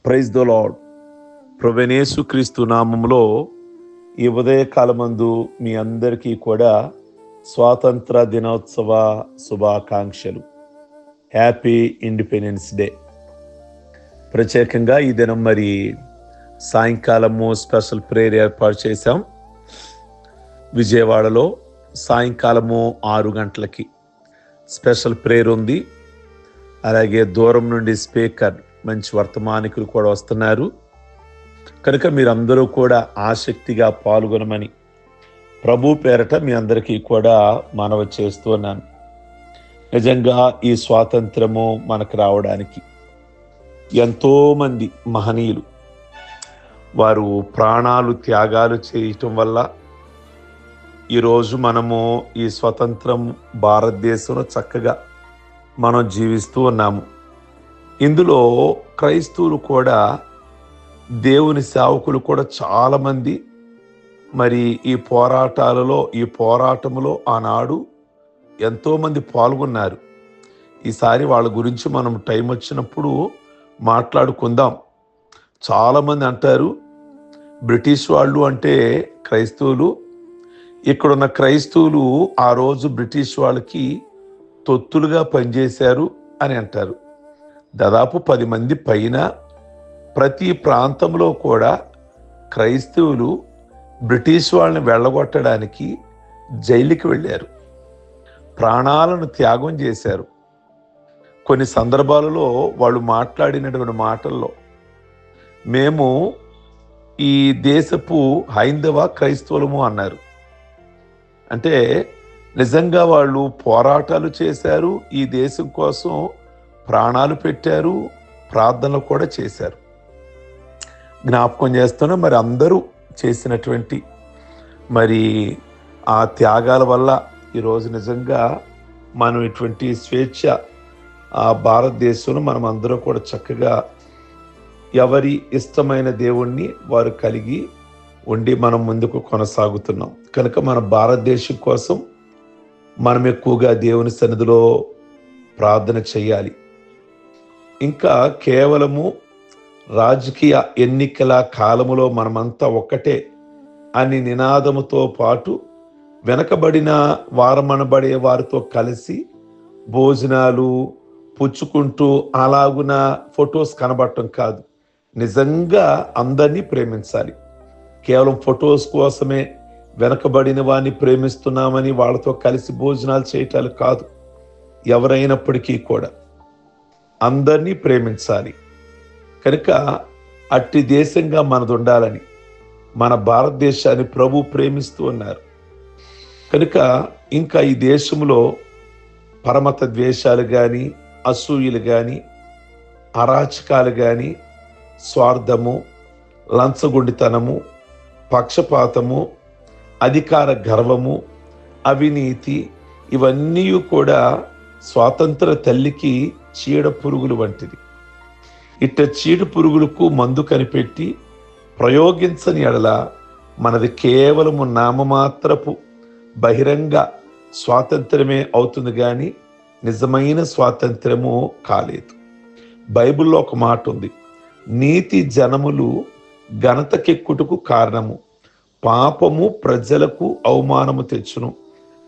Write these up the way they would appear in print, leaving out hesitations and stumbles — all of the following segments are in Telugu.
Praise the lord. ప్రభువైన యేసుక్రీస్తు నామములో ఈ ఉదయకాలమందు మీ అందరికీ కూడా స్వాతంత్ర దినోత్సవ శుభాకాంక్షలు. Happy independence day. ప్రత్యేకంగా ఈ దినం మరి సాయంకాలము స్పెషల్ ప్రేయర్ ఏర్పాటు చేశాం. విజయవాడలో సాయంకాలము 6 గంటలకి స్పెషల్ ప్రేయర్ ఉంది. అలాగే దూరం నుండి స్పీకర్ మంచి వర్తమానికులు కూడా వస్తున్నారు. కనుక మీరందరూ కూడా ఆసక్తిగా పాల్గొనమని ప్రభు పేరట మీ అందరికీ కూడా మనవి చేస్తున్నాను. నిజంగా ఈ స్వాతంత్రము మనకు రావడానికి ఎంతోమంది మహనీయులు వారు ప్రాణాలు త్యాగాలు చేయటం వల్ల ఈరోజు మనము ఈ స్వతంత్రం భారతదేశంలో చక్కగా మనం జీవిస్తూ ఉన్నాము. ఇందులో క్రైస్తవులు కూడా, దేవుని సేవకులు కూడా చాలామంది మరి ఈ పోరాటంలో ఆనాడు ఎంతోమంది పాల్గొన్నారు. ఈసారి వాళ్ళ గురించి మనం టైం వచ్చినప్పుడు మాట్లాడుకుందాం. చాలామంది అంటారు బ్రిటిష్ వాళ్ళు అంటే క్రైస్తవులు, ఇక్కడున్న క్రైస్తవులు ఆ రోజు బ్రిటిష్ వాళ్ళకి తొత్తులుగా పనిచేశారు అని అంటారు. దాదాపు 10 మంది పైన ప్రతి ప్రాంతంలో కూడా క్రైస్తవులు బ్రిటిష్ వాళ్ళని వెళ్ళగొట్టడానికి జైలుకి వెళ్ళారు, ప్రాణాలను త్యాగం చేశారు. కొన్ని సందర్భాలలో వాళ్ళు మాట్లాడినటువంటి మాటల్లో మేము ఈ దేశపు హైందవ క్రైస్తవులము అన్నారు. అంటే నిజంగా వాళ్ళు పోరాటాలు చేశారు, ఈ దేశం కోసం ప్రాణాలు పెట్టారు, ప్రార్థనలు కూడా చేశారు. జ్ఞాపకం చేస్తున్నా మరి అందరూ చేసినటువంటి మరి ఆ త్యాగాల వల్ల ఈరోజు నిజంగా మనం ఇటువంటి స్వేచ్ఛ ఆ భారతదేశంలో మనం అందరూ కూడా చక్కగా ఎవరి ఇష్టమైన దేవుణ్ణి వారు కలిగి ఉండి మనం ముందుకు కొనసాగుతున్నాం. కనుక మన భారతదేశం కోసం మనం ఎక్కువగా దేవుని సన్నిధిలో ప్రార్థన చేయాలి. ఇంకా కేవలము రాజకీయ ఎన్నికల కాలములో మనమంతా ఒక్కటే అని నినాదముతో పాటు వెనకబడిన వారమనబడే వారితో కలిసి భోజనాలు పుచ్చుకుంటూ అలాగున ఫొటోస్ కనబడటం కాదు. నిజంగా అందరినీ ప్రేమించాలి. కేవలం ఫొటోస్ కోసమే వెనకబడిన వారిని ప్రేమిస్తున్నామని వాళ్ళతో కలిసి భోజనాలు చేయటాలు కాదు. ఎవరైనప్పటికీ కూడా అందరినీ ప్రేమించాలి. కనుక అట్టి దేశంగా మనది ఉండాలని మన భారతదేశాన్ని ప్రభు ప్రేమిస్తూ ఉన్నారు. కనుక ఇంకా ఈ దేశంలో పరమత ద్వేషాలు కానీ, అసూయలు కానీ, అరాచకాలు కానీ, స్వార్థము, లంచగొండితనము, పక్షపాతము, అధికార గర్వము, అవినీతి ఇవన్నీ కూడా స్వాతంత్ర తల్లికి చీడ పురుగులు వంటిది. ఇట్ట చీడ పురుగులకు మందు కనిపెట్టి ప్రయోగించని ఎడల మనది కేవలము నామమాత్రపు బహిరంగ స్వాతంత్రమే అవుతుంది, కానీ నిజమైన స్వాతంత్రము కాలేదు. బైబిల్లో ఒక మాట ఉంది, నీతి జనములు ఘనతకెక్కుటకు కారణము, పాపము ప్రజలకు అవమానము తెచ్చును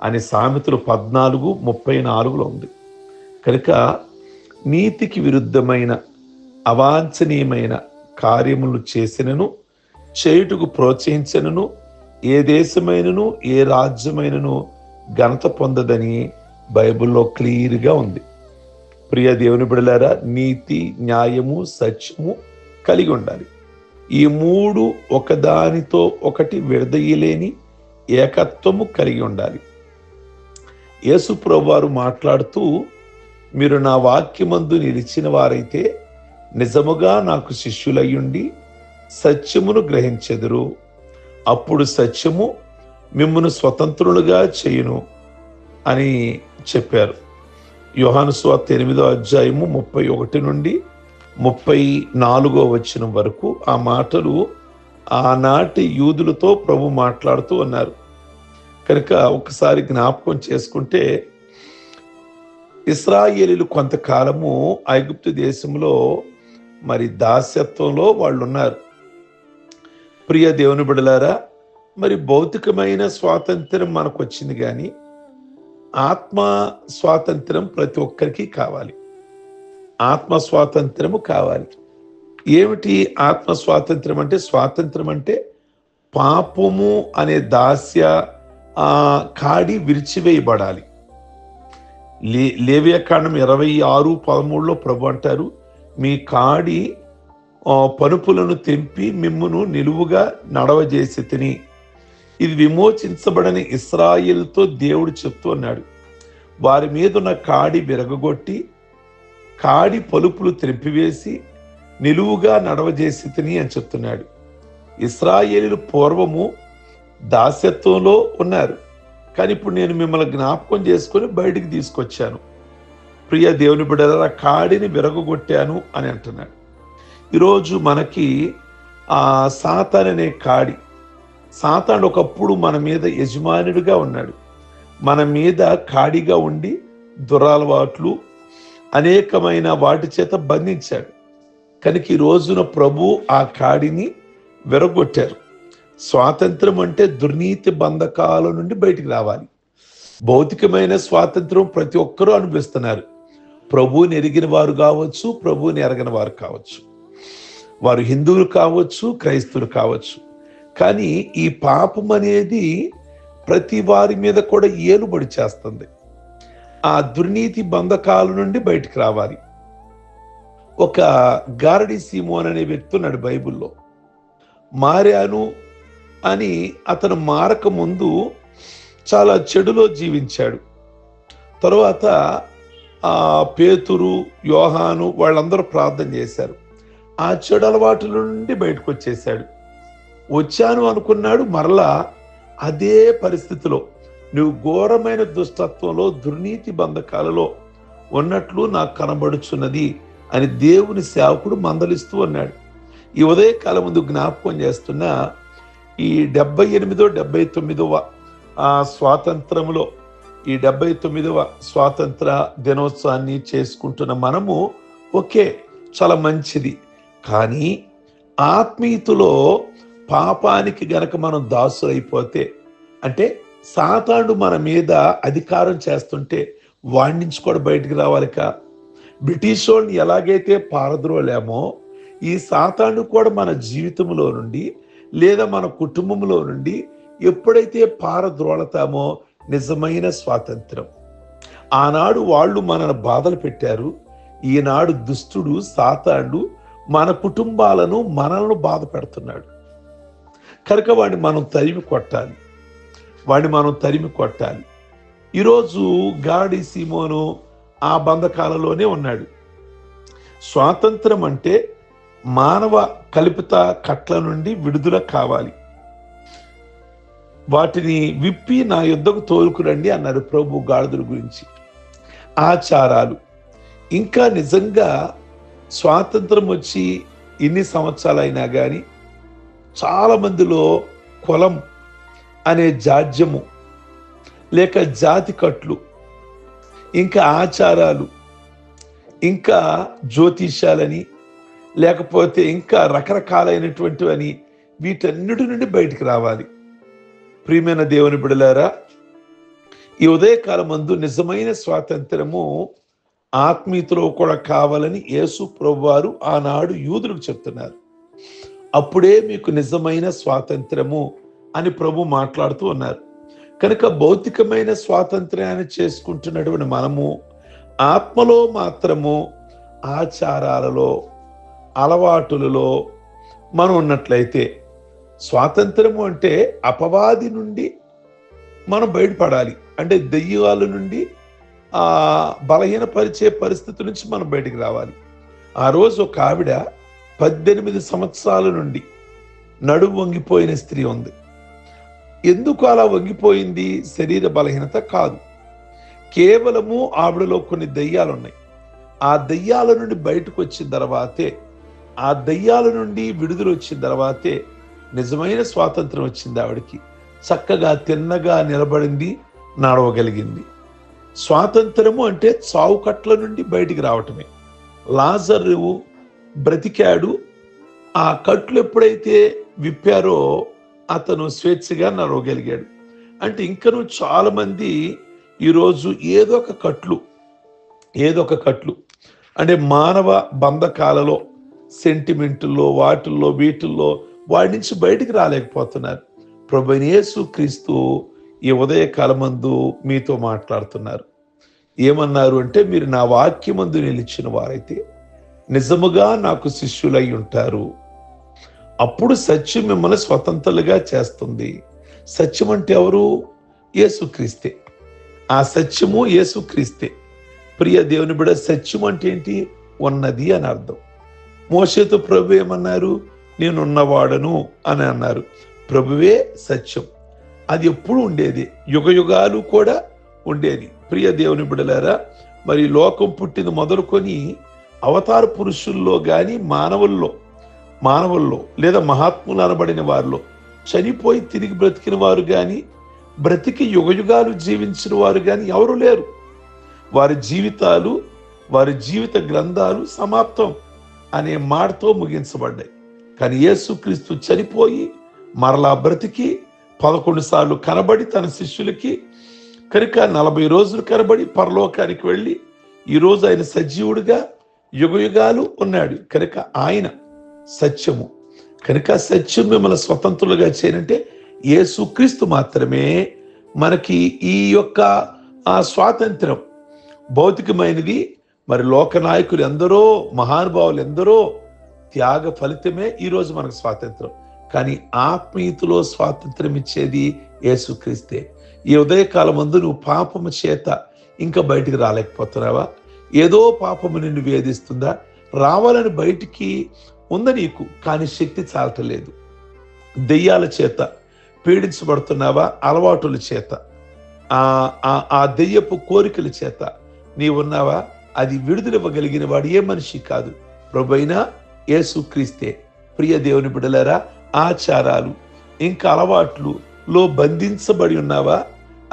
అని సామెతలు 14:34 ఉంది. కనుక నీతికి విరుద్ధమైన అవాంఛనీయమైన కార్యములు చేసినను, చేయుటకు ప్రోత్సహించినను ఏ దేశమైనను ఏ రాజ్యమైనను ఘనత పొందదని బైబిల్లో క్లియర్గా ఉంది. ప్రియ దేవుని బిడ్డలారా, నీతి, న్యాయము, సత్యము కలిగి ఉండాలి. ఈ 3 ఒకదానితో ఒకటి విడదీయలేని ఏకత్వము కలిగి ఉండాలి. యేసు ప్రభువారు మాట్లాడుతూ, మీరు నా వాక్యమందు నిలిచిన వారైతే నిజముగా నాకు శిష్యులయ్యుండి సత్యమును గ్రహించెదరు, అప్పుడు సత్యము మిమ్మును స్వతంత్రులుగా చేయును అని చెప్పారు. యోహాను సువార్త 8వ అధ్యాయము 31 నుండి 34వ వచనం వరకు ఆ మాటలు ఆనాటి యూదులతో ప్రభు మాట్లాడుతూ ఉన్నారు. కనుక ఒకసారి జ్ఞాపకం చేసుకుంటే, ఇశ్రాయేలీయులు కొంతకాలము ఐగుప్తు దేశంలో మరి దాస్యత్వంలో వాళ్ళు ఉన్నారు. ప్రియ దేవుని బిడ్డలారా, మరి భౌతికమైన స్వాతంత్రం మనకు వచ్చింది, కానీ ఆత్మ స్వాతంత్రం ప్రతి ఒక్కరికి కావాలి. ఆత్మ స్వాతంత్రము కావాలి. ఏమిటి ఆత్మ స్వాతంత్రం అంటే? స్వాతంత్రం అంటే పాపము అనే దాస్య కాడి విరిచివేయబడాలి. లేవియాకాండం 26:13 ప్రభు అంటారు, మీ కాడి పనుపులను తెంపి మిమ్మును నిలువుగా నడవజేసి తిని. ఇది విమోచించబడని ఇశ్రాయేలుతో దేవుడు చెప్తూ ఉన్నాడు. వారి మీద ఉన్న కాడి విరగగొట్టి కాడి పలుపులు తెంపివేసి నిలువుగా నడవజేసి తిని అని చెప్తున్నాడు. ఇశ్రాయేలీయులు పూర్వము దాస్యత్వంలో ఉన్నారు, కానీ ఇప్పుడు నేను మిమ్మల్ని జ్ఞాపకం చేసుకొని బయటికి తీసుకొచ్చాను. ప్రియ దేవుని బిడ్డలారా, కాడిని విరగొట్టాను అని అంటున్నాడు. ఈరోజు మనకి సాతాను అనే కాడి, సాతాను ఒకప్పుడు మన మీద యజమానుడిగా ఉన్నాడు, మన మీద కాడిగా ఉండి దురలవాట్లు అనేకమైన వాటి చేత బంధించాడు. కనుక ఈ రోజున ప్రభు ఆ కాడిని విరగొట్టారు. స్వాతంత్రం అంటే దుర్నీతి బంధకాల నుండి బయటికి రావాలి. భౌతికమైన స్వాతంత్రం ప్రతి ఒక్కరూ అనుభవిస్తున్నారు. ప్రభువుని ఎరిగిన వారు కావచ్చు, ప్రభువుని ఎరగని వారు కావచ్చు, వారు హిందువులు కావచ్చు, క్రైస్తవులు కావచ్చు. కానీ ఈ పాపం అనేది ప్రతి వారి మీద కూడా ఏలుబడి చేస్తుంది. ఆ దుర్నీతి బంధకాల నుండి బయటికి రావాలి. ఒక గారడి సీమోన్ అనే వ్యక్తి ఉన్నాడు బైబిల్లో. మారాను అని అతను మారక ముందు చాలా చెడులో జీవించాడు. తరువాత పేతురు, యోహాను వాళ్ళందరూ ప్రార్థన చేశారు. ఆ చెడు అలవాటుల నుండి బయటకు వచ్చేసాడు. వచ్చాను అనుకున్నాడు, మరలా అదే పరిస్థితిలో నువ్వు ఘోరమైన దుష్టత్వంలో దుర్నీతి బంధకాలలో ఉన్నట్లు నాకు కనబడుచున్నది అని దేవుని సేవకుడు మందలిస్తూ అన్నాడు. ఈ ఉదయకాలం ముందు జ్ఞాపకం చేస్తున్న ఈ 78వ 79వ స్వాతంత్రంలో ఈ 79వ స్వాతంత్ర దినోత్సవాన్ని చేసుకుంటున్న మనము ఓకే, చాలా మంచిది. కానీ ఆత్మీయతలో పాపానికి గనక మనం దాసులైపోతే, అంటే సాతానుడు మన మీద అధికారం చేస్తుంటే వాడి నుంచి కూడా బయటికి రావాలిక. బ్రిటిష్ వాళ్ళని ఎలాగైతే పారద్రోలేమో ఈ సాతానుడు కూడా మన జీవితంలో నుండి లేదా మన కుటుంబంలో నుండి ఎప్పుడైతే పారద్రోలతామో నిజమైన స్వాతంత్రం. ఆనాడు వాళ్ళు మనను బాధలు పెట్టారు, ఈనాడు దుష్టుడు సాతానుడు మన కుటుంబాలను మనల్ని బాధ పెడుతున్నాడు. కనుక వాడిని మనం తరిమి కొట్టాలి. ఈరోజు గాడి సీమోను ఆ బంధకాలలోనే ఉన్నాడు. స్వాతంత్రం అంటే మానవ కల్పిత కట్ల నుండి విడుదల కావాలి. వాటిని విప్పి నా యుద్ధకు తోలుకురండి అన్నారు ప్రభు గాడిదల గురించి. ఆచారాలు, ఇంకా నిజంగా స్వాతంత్రం వచ్చి ఇన్ని సంవత్సరాలైనా కానీ చాలా మందిలో కులం అనే జాడ్యము, లేక జాతి కట్లు, ఇంకా ఆచారాలు, ఇంకా జ్యోతిష్యాలని, లేకపోతే ఇంకా రకరకాలైనటువంటివని, వీటన్నిటి నుండి బయటికి రావాలి. ప్రియమైన దేవుని బిడ్డలారా, ఈ ఉదయకాలం మందు నిజమైన స్వాతంత్రము ఆత్మీయతలో కూడా కావాలని యేసు ప్రభువారు ఆనాడు యూదులకు చెప్తున్నారు. అప్పుడే మీకు నిజమైన స్వాతంత్రము అని ప్రభు మాట్లాడుతూ ఉన్నారు. కనుక భౌతికమైన స్వాతంత్ర్యాన్ని చేసుకుంటున్నటువంటి మనము ఆత్మలో మాత్రము ఆచారాలలో, అలవాటులలో మనం ఉన్నట్లయితే, స్వాతంత్రము అంటే అపవాది నుండి మనం బయటపడాలి. అంటే దెయ్యాల నుండి బలహీనపరిచే పరిస్థితి నుంచి మనం బయటికి రావాలి. ఆ రోజు ఒక ఆవిడ 18 సంవత్సరాల నుండి నడుము వంగిపోయిన స్త్రీ ఉంది. ఎందుకు అలా వంగిపోయింది? శరీర బలహీనత కాదు, కేవలము ఆవిడలో కొన్ని దయ్యాలు ఉన్నాయి. ఆ దయ్యాల నుండి బయటకు వచ్చిన తర్వాతే, ఆ దయ్యాల నుండి విడుదల వచ్చిన తర్వాతే నిజమైన స్వాతంత్రం వచ్చింది ఆవిడకి. చక్కగా తిన్నగా నిలబడింది, నడవగలిగింది. స్వాతంత్రము అంటే చావుకట్ల నుండి బయటికి రావటమే. లాజరు బ్రతికాడు. ఆ కట్లు ఎప్పుడైతే విప్పారో అతను స్వేచ్ఛగా నడవగలిగాడు. అంటే ఇంకనూ చాలా మంది ఈరోజు ఏదో ఒక కట్లు అంటే మానవ బంధకాలలో, సెంటిమెంటుల్లో, వాటిల్లో వీటిల్లో వాడి నుంచి బయటికి రాలేకపోతున్నారు. ప్రభువైన యేసు క్రీస్తు ఈ ఉదయకాలమందు మీతో మాట్లాడుతున్నారు. ఏమన్నారు అంటే, మీరు నా వాక్యమందు నిలిచిన వారైతే నిజముగా నాకు శిష్యులై ఉంటారు. అప్పుడు సత్యం మిమ్మల్ని స్వతంత్రులుగా చేస్తుంది. సత్యం అంటే ఎవరు? యేసుక్రీస్తే. ఆ సత్యము యేసుక్రీస్తే. ప్రియ దేవుని బిడ్డ, సత్యం అంటే ఏంటి? ఉన్నది అని అర్థం. మోషేతో ప్రభు ఏమన్నారు? నేనున్నవాడను అని అన్నారు. ప్రభువే సత్యం. అది ఎప్పుడు ఉండేది, యుగ యుగాలు కూడా ఉండేది. ప్రియ దేవుని బిడ్డలారా, మరి లోకం పుట్టింది మొదలుకొని అవతార పురుషుల్లో కానీ మానవుల్లో లేదా మహాత్ములు అనబడిన వారిలో చనిపోయి తిరిగి బ్రతికిన వారు కానీ, బ్రతికి యుగ యుగాలు జీవించిన వారు కానీ ఎవరు లేరు. వారి జీవితాలు, వారి జీవిత గ్రంథాలు సమాప్తం అనే మాటతో ముగించబడ్డాయి. కానీ యేసుక్రీస్తు చనిపోయి మరలా బ్రతికి 11 సార్లు కనబడి తన శిష్యులకి, కనుక 40 రోజులు కనబడి పరలోకానికి వెళ్ళి ఈరోజు ఆయన సజీవుడిగా యుగ యుగాలు ఉన్నాడు. కనుక ఆయన సత్యము. కనుక సత్యం మిమ్మల్ని స్వతంత్రులుగా చేయనంటే యేసుక్రీస్తు మాత్రమే మనకి ఈ యొక్క స్వాతంత్రం. భౌతికమైనది మరి లోక నాయకులు ఎందరో, మహానుభావులు ఎందరో త్యాగ ఫలితమే ఈరోజు మనకు స్వాతంత్రం. కానీ ఆత్మీయతలో స్వాతంత్రం ఇచ్చేది యేసుక్రీస్తే. ఈ ఉదయకాలం ముందు నువ్వు పాపము చేత ఇంకా బయటికి రాలేకపోతున్నావా? ఏదో పాపము నిన్ను వేధిస్తుందా? రావాలని బయటికి ఉంద నీకు, కానీ శక్తి చాలటలేదు. దెయ్యాల చేత పీడించబడుతున్నావా? అలవాటుల చేత, ఆ దెయ్యపు కోరికల చేత నీవున్నావా? అది విడుదలివ్వగలిగిన వాడు ఏ మనిషి కాదు, ప్రభువైన యేసుక్రీస్తే. ప్రియ దేవుని బిడ్డలారా, ఆచారాలు ఇంకా అలవాట్లులో బంధించబడి ఉన్నావా?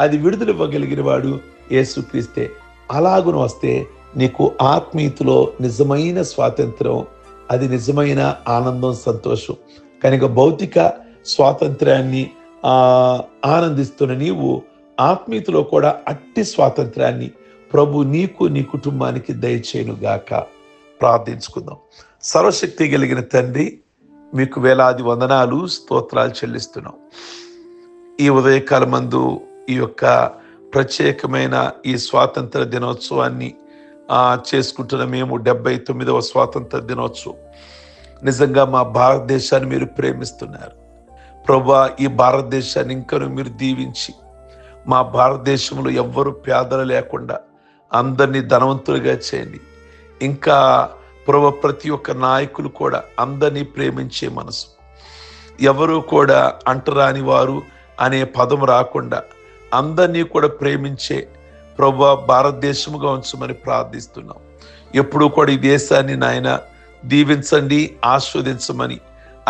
అది విడుదలివ్వగలిగిన వాడు యేసుక్రీస్తే. అలాగున వస్తే నీకు ఆత్మీయతలో నిజమైన స్వాతంత్రం, అది నిజమైన ఆనందం, సంతోషం. కనుక భౌతిక స్వాతంత్రాన్ని ఆనందిస్తున్న నీవు ఆత్మీయతలో కూడా అట్టి స్వాతంత్రాన్ని ప్రభు నీకు, నీ కుటుంబానికి దయచేయునుగాక. ప్రార్థించుకుందాం. సర్వశక్తి కలిగిన తండ్రి, మీకు వేలాది వందనాలు, స్తోత్రాలు చెల్లిస్తున్నాం. ఈ ఉదయకాలమందు ఈ యొక్క ప్రత్యేకమైన ఈ స్వాతంత్ర దినోత్సవాన్ని చేసుకుంటున్న మేము 79వ స్వాతంత్ర దినోత్సవం. నిజంగా మా భారతదేశాన్ని మీరు ప్రేమిస్తున్నారు ప్రభువా. ఈ భారతదేశాన్ని ఇంకను మీరు దీవించి, మా భారతదేశంలో ఎవ్వరు పేదలు లేకుండా అందరినీ ధనవంతులుగా చేయండి. ఇంకా ప్రభు, ప్రతి ఒక్క నాయకులు కూడా అందరినీ ప్రేమించే మనసు, ఎవరు కూడా అంటరాని వారు అనే పదం రాకుండా అందరినీ కూడా ప్రేమించే ప్రభు భారతదేశముగా ఉంచమని ప్రార్థిస్తున్నాం. ఎప్పుడు కూడా ఈ దేశాన్ని నాయన దీవించండి, ఆస్వాదించమని,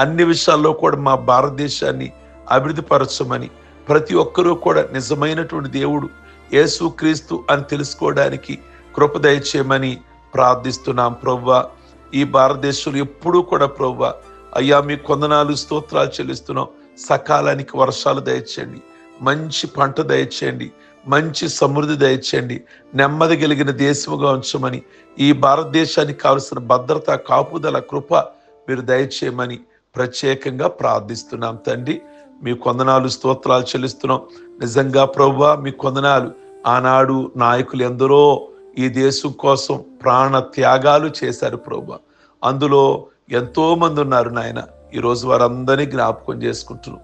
అన్ని విషయాల్లో కూడా మా భారతదేశాన్ని అభివృద్ధి పరచమని, ప్రతి ఒక్కరూ కూడా నిజమైనటువంటి దేవుడు యేసుక్రీస్తు అని తెలుసుకోవడానికి కృప దయచేయమని ప్రార్థిస్తున్నాం. ప్రభువా, ఈ భారతదేశంలో ఎప్పుడూ కూడా ప్రభువా అయ్యా మీ కొందనాలు, స్తోత్రాలు చెల్లిస్తున్నాం. సకాలానికి వర్షాలు దయచేయండి, మంచి పంట దయచేయండి, మంచి సమృద్ధి దయచేయండి, నెమ్మది కలిగిన దేశముగా ఉంచమని, ఈ భారతదేశానికి కావలసిన భద్రత, కాపుదల, కృప మీరు దయచేయమని ప్రత్యేకంగా ప్రార్థిస్తున్నాం. తండ్రి, మీ కొందనాలు, స్తోత్రాలు చెల్లిస్తున్నాం. నిజంగా ప్రభువా మీ కొందనాలు. ఆనాడు నాయకులు ఎందరో ఈ దేశం కోసం ప్రాణ త్యాగాలు చేశారు ప్రభువా. అందులో ఎంతో మంది ఉన్నారు నాయన. ఈరోజు వారందరినీ జ్ఞాపకం చేసుకుంటున్నాం.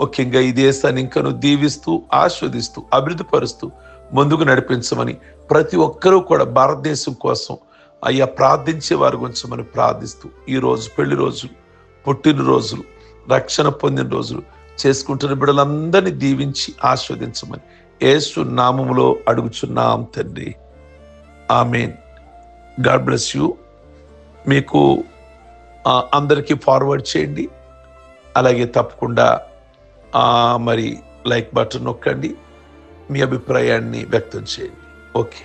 ముఖ్యంగా ఈ దేశాన్ని ఇంకను దీవిస్తూ, ఆస్వాదిస్తూ, అభివృద్ధి పరుస్తూ ముందుకు నడిపించమని, ప్రతి ఒక్కరూ కూడా భారతదేశం కోసం అయ్యా ప్రార్థించే వారి గురించమని ప్రార్థిస్తూ, ఈ రోజు పెళ్లి రోజులు, పుట్టినరోజులు, రక్షణ పొందిన రోజులు చేసుకుంటున్న బిడ్డలందరినీ దీవించి ఆస్వాదించమని యేసు నామములో అడుగుచున్నాం తండ్రి. ఆమేన్. God bless you. మీకు అందరికీ ఫార్వర్డ్ చేయండి. అలాగే తప్పకుండా మరి లైక్ బటన్ నొక్కండి. మీ అభిప్రాయాన్ని వ్యక్తం చేయండి. ఓకే.